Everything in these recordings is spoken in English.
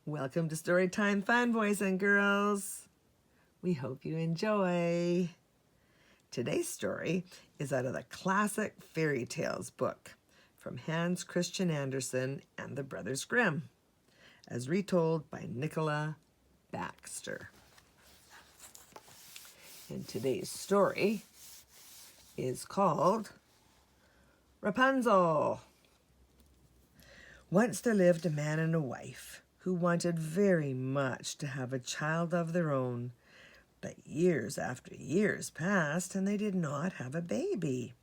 Welcome to Storytime Fun, boys and girls. We hope you enjoy. Today's story is out of the classic fairy tales book from Hans Christian Andersen and the Brothers Grimm, as retold by Nicola Baxter. And today's story is called Rapunzel. Once there lived a man and a wife who wanted very much to have a child of their own, but years after years passed and they did not have a baby.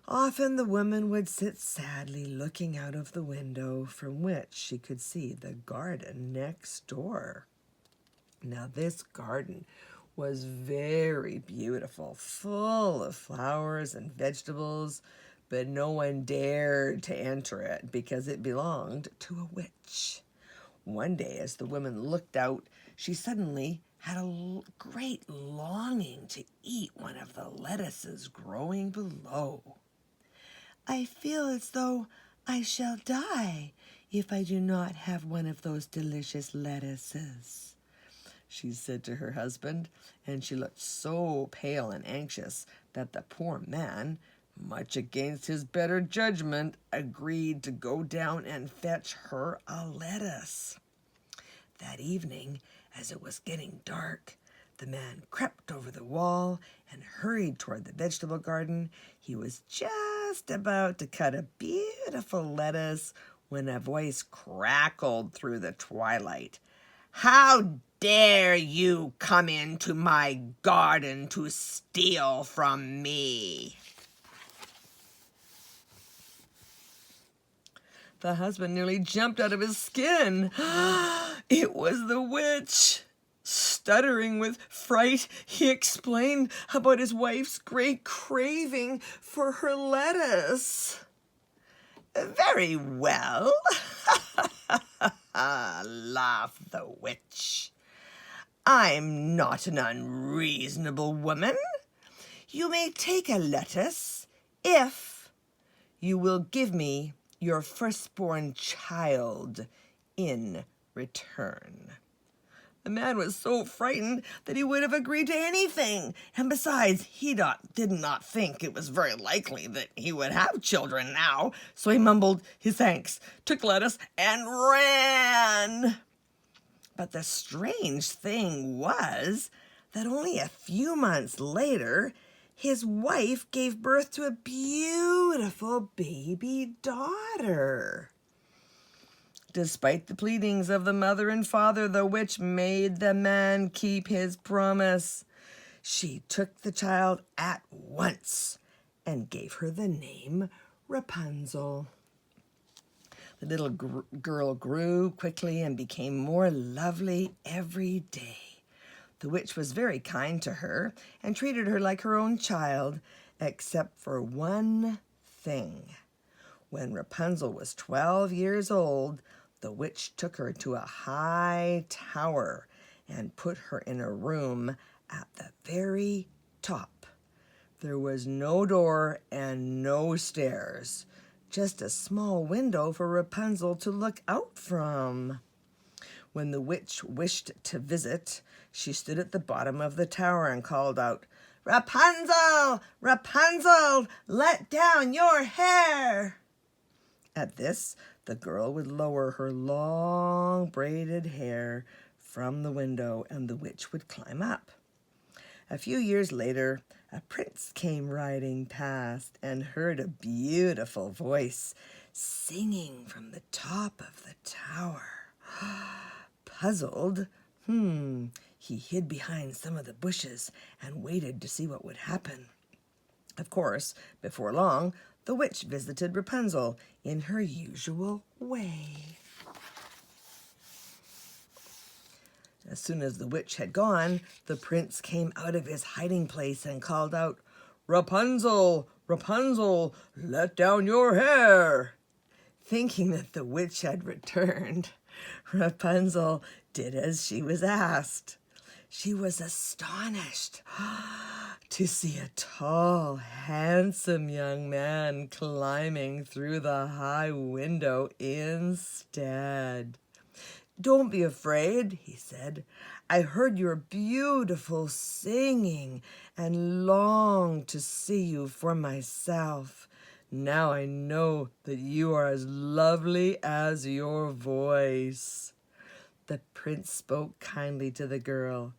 Often the woman would sit sadly looking out of the window from which she could see the garden next door. Now this garden was very beautiful, full of flowers and vegetables, but no one dared to enter it because it belonged to a witch. One day, as the woman looked out, she suddenly had a great longing to eat one of the lettuces growing below. "I feel as though I shall die if I do not have one of those delicious lettuces," she said to her husband, and she looked so pale and anxious that the poor man, much against his better judgment, agreed to go down and fetch her a lettuce. That evening, as it was getting dark, the man crept over the wall and hurried toward the vegetable garden. He was just about to cut a beautiful lettuce when a voice crackled through the twilight. "How dare you come into my garden to steal from me?" The husband nearly jumped out of his skin. It was the witch. Stuttering with fright, he explained about his wife's great craving for her lettuce. "Very well," laughed the witch. "I'm not an unreasonable woman. You may take a lettuce if you will give me your firstborn child in return." The man was so frightened that he would have agreed to anything, and besides, he did not think it was very likely that he would have children now, so he mumbled his thanks, took lettuce, and ran. But the strange thing was that only a few months later, his wife gave birth to a beautiful baby daughter. Despite the pleadings of the mother and father, the witch made the man keep his promise. She took the child at once and gave her the name Rapunzel. The little girl grew quickly and became more lovely every day. The witch was very kind to her and treated her like her own child, except for one thing. When Rapunzel was 12 years old, the witch took her to a high tower and put her in a room at the very top. There was no door and no stairs, just a small window for Rapunzel to look out from. When the witch wished to visit, she stood at the bottom of the tower and called out, "Rapunzel! Rapunzel! Let down your hair!" At this, the girl would lower her long braided hair from the window and the witch would climb up. A few years later, a prince came riding past and heard a beautiful voice singing from the top of the tower. Puzzled, he hid behind some of the bushes and waited to see what would happen. Of course, before long, the witch visited Rapunzel in her usual way. As soon as the witch had gone, the prince came out of his hiding place and called out, "Rapunzel, Rapunzel, let down your hair." Thinking that the witch had returned, Rapunzel did as she was asked. She was astonished to see a tall, handsome young man climbing through the high window instead. "Don't be afraid," he said. "I heard your beautiful singing and longed to see you for myself. Now I know that you are as lovely as your voice." The prince spoke kindly to the girl,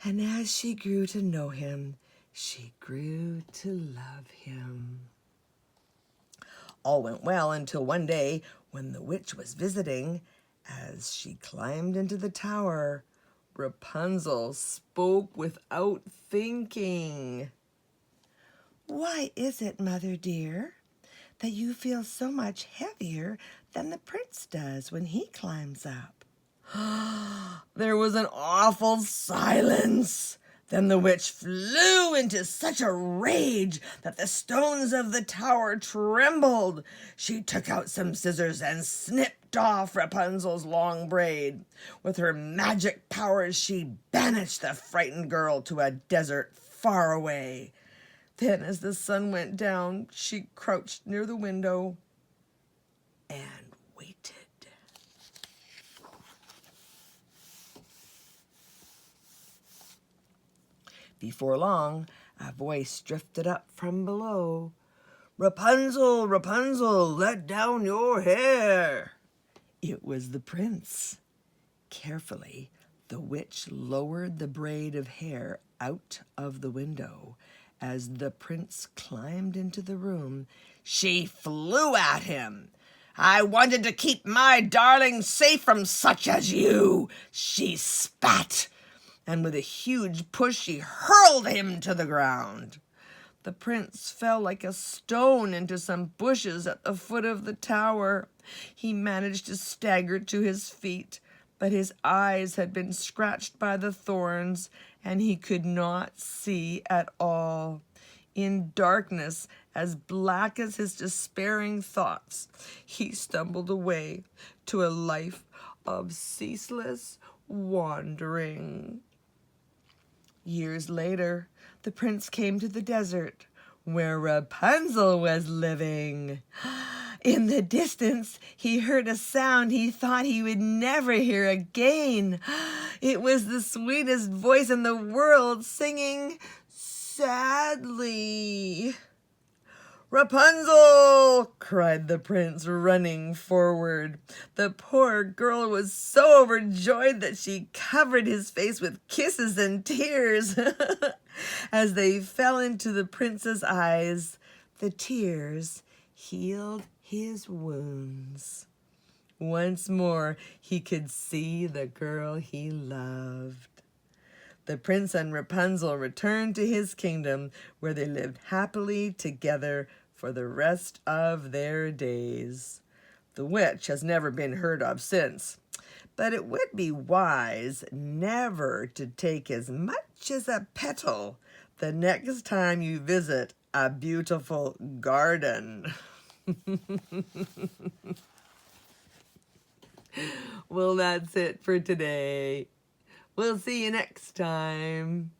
and as she grew to know him, she grew to love him. All went well until one day, when the witch was visiting, as she climbed into the tower, Rapunzel spoke without thinking. "Why is it, mother dear, that you feel so much heavier than the prince does when he climbs up?" There was an awful silence. Then the witch flew into such a rage that the stones of the tower trembled. She took out some scissors and snipped off Rapunzel's long braid. With her magic powers, she banished the frightened girl to a desert far away. Then, as the sun went down, she crouched near the window and waited. Before long, a voice drifted up from below. "Rapunzel, Rapunzel, let down your hair." It was the prince. Carefully, the witch lowered the braid of hair out of the window. As the prince climbed into the room, she flew at him. "I wanted to keep my darling safe from such as you," she spat. And with a huge push, she hurled him to the ground. The prince fell like a stone into some bushes at the foot of the tower. He managed to stagger to his feet, but his eyes had been scratched by the thorns, and he could not see at all. In darkness as black as his despairing thoughts, he stumbled away to a life of ceaseless wandering. Years later, the prince came to the desert where Rapunzel was living. In the distance, he heard a sound he thought he would never hear again. It was the sweetest voice in the world, singing sadly. "Rapunzel!" cried the prince, running forward. The poor girl was so overjoyed that she covered his face with kisses and tears. As they fell into the prince's eyes, the tears healed his wounds. Once more, he could see the girl he loved. The prince and Rapunzel returned to his kingdom, where they lived happily together for the rest of their days. The witch has never been heard of since, but it would be wise never to take as much as a petal the next time you visit a beautiful garden. Well, that's it for today. We'll see you next time.